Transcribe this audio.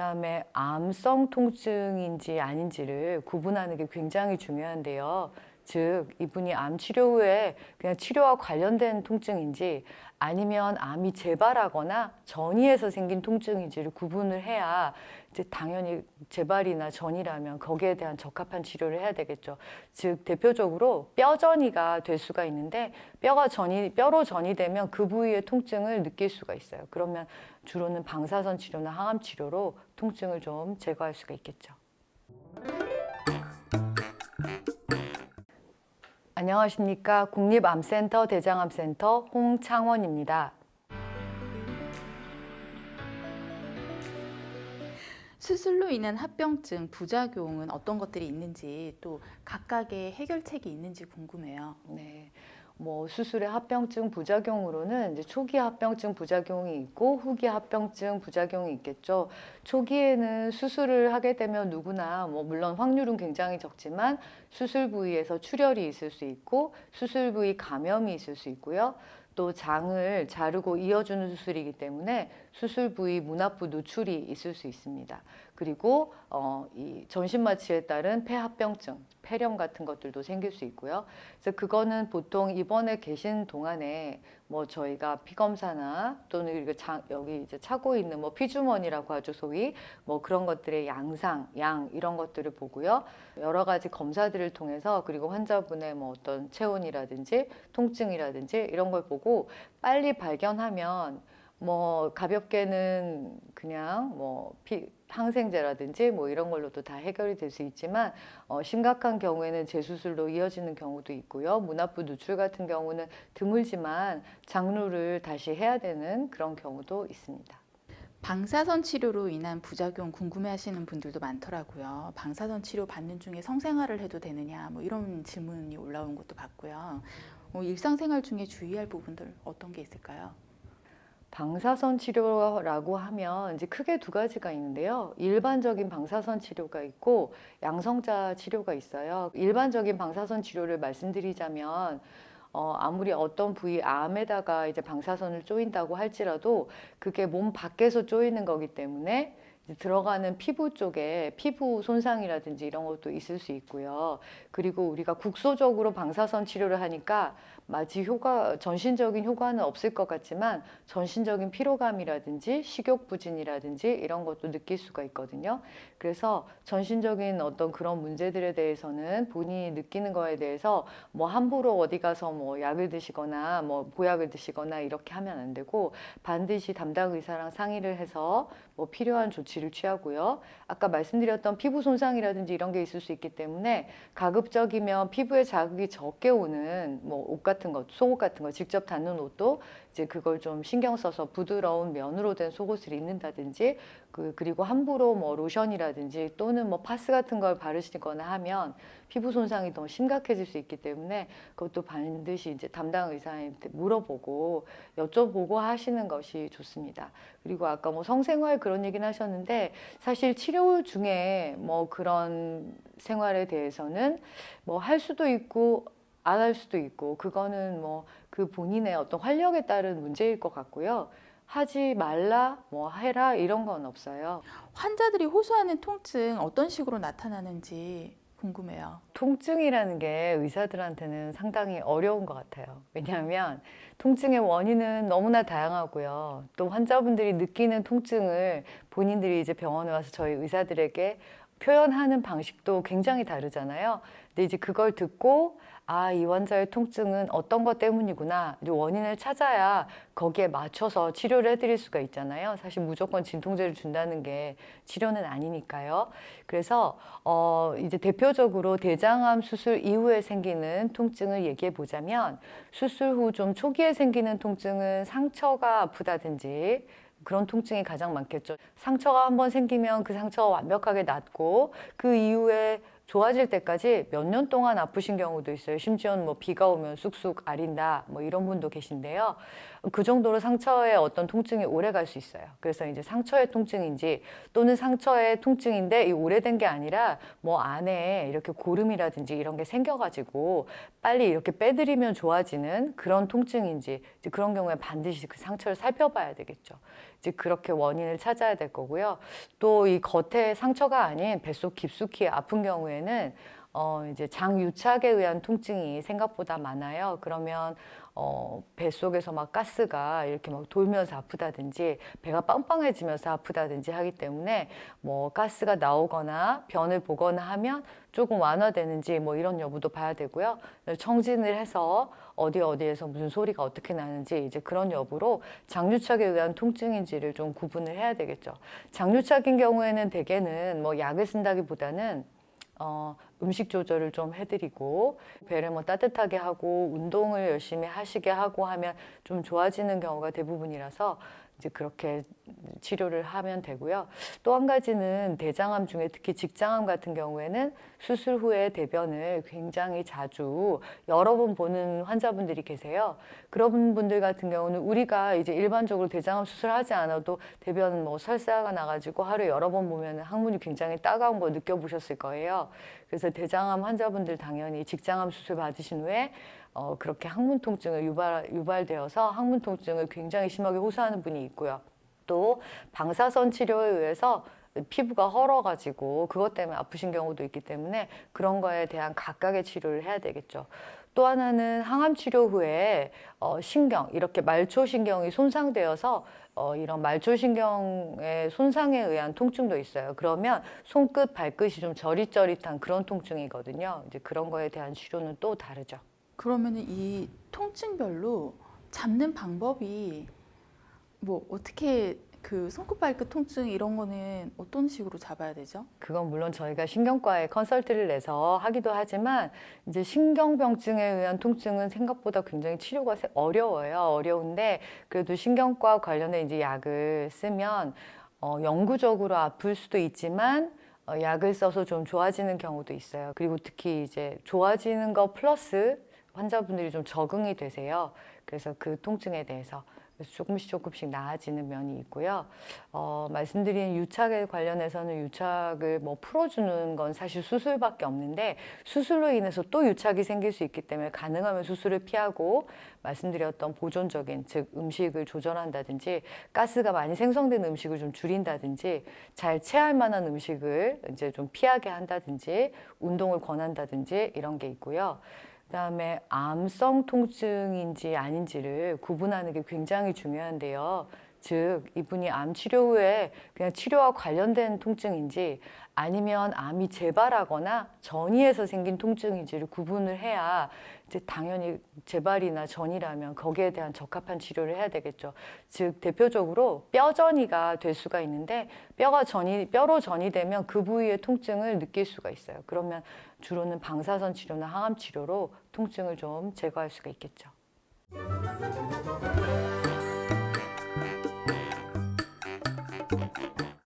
그다음에 암성 통증인지 아닌지를 구분하는 게 굉장히 중요한데요. 즉, 이분이 암 치료 후에 그냥 치료와 관련된 통증인지 아니면 암이 재발하거나 전이해서 생긴 통증인지를 구분을 해야 이제 당연히 재발이나 전이라면 거기에 대한 적합한 치료를 해야 되겠죠. 즉, 대표적으로 뼈전이가 될 수가 있는데 뼈로 전이 되면 그 부위의 통증을 느낄 수가 있어요. 그러면 주로는 방사선 치료나 항암 치료로 통증을 좀 제거할 수가 있겠죠. 안녕하십니까. 국립암센터 대장암센터 홍창원입니다. 수술로 인한 합병증, 부작용은 어떤 것들이 있는지 또 각각의 해결책이 있는지 궁금해요. 네. 수술의 합병증 부작용으로는 이제 초기 합병증 부작용이 있고 후기 합병증 부작용이 있겠죠. 초기에는 수술을 하게 되면 누구나 물론 확률은 굉장히 적지만 수술 부위에서 출혈이 있을 수 있고 수술 부위 감염이 있을 수 있고요. 또 장을 자르고 이어주는 수술이기 때문에 수술 부위 문압부 누출이 있을 수 있습니다. 그리고 이 전신마취에 따른 폐합병증, 폐렴 같은 것들도 생길 수 있고요. 그래서 그거는 보통 입원해 계신 동안에 저희가 피검사나 또는 여기 이제 차고 있는 피주머니라고 하죠, 소위 그런 것들의 양 이런 것들을 보고요. 여러 가지 검사들을 통해서 그리고 환자분의 어떤 체온이라든지 통증이라든지 이런 걸 보고 빨리 발견하면 가볍게는 그냥 항생제라든지 이런 걸로도 다 해결이 될 수 있지만 심각한 경우에는 재수술로 이어지는 경우도 있고요. 문압부 누출 같은 경우는 드물지만 장루를 다시 해야 되는 그런 경우도 있습니다. 방사선 치료로 인한 부작용 궁금해하시는 분들도 많더라고요. 방사선 치료 받는 중에 성생활을 해도 되느냐 이런 질문이 올라온 것도 봤고요. 일상생활 중에 주의할 부분들 어떤 게 있을까요? 방사선 치료라고 하면 이제 크게 두 가지가 있는데요. 일반적인 방사선 치료가 있고 양성자 치료가 있어요. 일반적인 방사선 치료를 말씀드리자면 아무리 어떤 부위 암에다가 이제 방사선을 쪼인다고 할지라도 그게 몸 밖에서 쪼이는 거기 때문에 이제 들어가는 피부 쪽에 피부 손상이라든지 이런 것도 있을 수 있고요. 그리고 우리가 국소적으로 방사선 치료를 하니까 마치 전신적인 효과는 없을 것 같지만 전신적인 피로감이라든지 식욕부진이라든지 이런 것도 느낄 수가 있거든요. 그래서 전신적인 어떤 그런 문제들에 대해서는 본인이 느끼는 거에 대해서 함부로 어디 가서 약을 드시거나 보약을 드시거나 이렇게 하면 안 되고 반드시 담당 의사랑 상의를 해서 필요한 조치를 취하고요. 아까 말씀드렸던 피부 손상이라든지 이런 게 있을 수 있기 때문에 가급적이면 피부에 자극이 적게 오는 옷 같은 것, 속옷 같은 거 직접 닿는 옷도 이제 그걸 좀 신경 써서 부드러운 면으로 된 속옷을 입는다든지 그리고 함부로 로션이라든지 또는 파스 같은 걸 바르시거나 하면 피부 손상이 더 심각해질 수 있기 때문에 그것도 반드시 이제 담당 의사한테 물어보고 여쭤보고 하시는 것이 좋습니다. 그리고 아까 성생활 그런 얘기는 하셨는데 사실 치료 중에 그런 생활에 대해서는 할 수도 있고 안 할 수도 있고 그거는 그 본인의 어떤 활력에 따른 문제일 것 같고요. 하지 말라, 해라 이런 건 없어요. 환자들이 호소하는 통증 어떤 식으로 나타나는지 궁금해요. 통증이라는 게 의사들한테는 상당히 어려운 것 같아요. 왜냐하면 통증의 원인은 너무나 다양하고요. 또 환자분들이 느끼는 통증을 본인들이 이제 병원에 와서 저희 의사들에게 표현하는 방식도 굉장히 다르잖아요. 근데 이제 그걸 듣고 이 환자의 통증은 어떤 것 때문이구나. 이제 원인을 찾아야 거기에 맞춰서 치료를 해드릴 수가 있잖아요. 사실 무조건 진통제를 준다는 게 치료는 아니니까요. 그래서 이제 대표적으로 대장암 수술 이후에 생기는 통증을 얘기해 보자면 수술 후 좀 초기에 생기는 통증은 상처가 아프다든지 그런 통증이 가장 많겠죠. 상처가 한번 생기면 그 상처가 완벽하게 낫고 그 이후에 좋아질 때까지 몇 년 동안 아프신 경우도 있어요. 심지어는 비가 오면 쑥쑥 아린다 이런 분도 계신데요. 그 정도로 상처의 어떤 통증이 오래 갈 수 있어요. 그래서 이제 상처의 통증인지 또는 상처의 통증인데 이 오래된 게 아니라 안에 이렇게 고름이라든지 이런 게 생겨가지고 빨리 이렇게 빼드리면 좋아지는 그런 통증인지 이제 그런 경우에 반드시 그 상처를 살펴봐야 되겠죠. 이제 그렇게 원인을 찾아야 될 거고요. 또 이 겉에 상처가 아닌 뱃속 깊숙이 아픈 경우에는 이제 장유착에 의한 통증이 생각보다 많아요. 그러면 뱃속에서 막 가스가 이렇게 막 돌면서 아프다든지 배가 빵빵해지면서 아프다든지 하기 때문에 뭐 가스가 나오거나 변을 보거나 하면 조금 완화되는지 뭐 이런 여부도 봐야 되고요. 청진을 해서 어디에서 무슨 소리가 어떻게 나는지 이제 그런 여부로 장유착에 의한 통증인지를 좀 구분을 해야 되겠죠. 장유착인 경우에는 대개는 뭐 약을 쓴다기보다는 음식 조절을 좀 해드리고 배를 뭐 따뜻하게 하고 운동을 열심히 하시게 하고 하면 좀 좋아지는 경우가 대부분이라서 이제 그렇게 치료를 하면 되고요. 또 한 가지는 대장암 중에 특히 직장암 같은 경우에는 수술 후에 대변을 굉장히 자주 여러 번 보는 환자분들이 계세요. 그런 분들 같은 경우는 우리가 이제 일반적으로 대장암 수술하지 않아도 대변 뭐 설사가 나가지고 하루에 여러 번 보면 항문이 굉장히 따가운 거 느껴보셨을 거예요. 그래서 대장암 환자분들 당연히 직장암 수술 받으신 후에 그렇게 항문 통증을 유발되어서 항문 통증을 굉장히 심하게 호소하는 분이 있고요. 또 방사선 치료에 의해서 피부가 헐어가지고 그것 때문에 아프신 경우도 있기 때문에 그런 거에 대한 각각의 치료를 해야 되겠죠. 또 하나는 항암 치료 후에 신경, 이렇게 말초신경이 손상되어서 이런 말초신경의 손상에 의한 통증도 있어요. 그러면 손끝, 발끝이 좀 저릿저릿한 그런 통증이거든요. 이제 그런 거에 대한 치료는 또 다르죠. 그러면은 이 통증별로 잡는 방법이 뭐 어떻게 그 손끝 발끝 통증 이런 거는 어떤 식으로 잡아야 되죠? 그건 물론 저희가 신경과에 컨설트를 내서 하기도 하지만 이제 신경병증에 의한 통증은 생각보다 굉장히 치료가 어려워요. 어려운데 그래도 신경과 관련된 이제 약을 쓰면 영구적으로 아플 수도 있지만 약을 써서 좀 좋아지는 경우도 있어요. 그리고 특히 이제 좋아지는 거 플러스 환자분들이 좀 적응이 되세요. 그래서 그 통증에 대해서 조금씩 나아지는 면이 있고요. 말씀드린 유착에 관련해서는 유착을 뭐 풀어주는 건 사실 수술밖에 없는데 수술로 인해서 또 유착이 생길 수 있기 때문에 가능하면 수술을 피하고 말씀드렸던 보존적인 즉 음식을 조절한다든지 가스가 많이 생성된 음식을 좀 줄인다든지 잘 체할 만한 음식을 이제 좀 피하게 한다든지 운동을 권한다든지 이런 게 있고요. 그다음에 암성 통증인지 아닌지를 구분하는 게 굉장히 중요한데요. 즉 이분이 암 치료 후에 그냥 치료와 관련된 통증인지 아니면 암이 재발하거나 전이해서 생긴 통증인지를 구분을 해야 이제 당연히 재발이나 전이라면 거기에 대한 적합한 치료를 해야 되겠죠. 즉 대표적으로 뼈전이가 될 수가 있는데 뼈로 전이 되면 그 부위의 통증을 느낄 수가 있어요. 그러면 주로는 방사선 치료나 항암 치료로 통증을 좀 제거할 수가 있겠죠.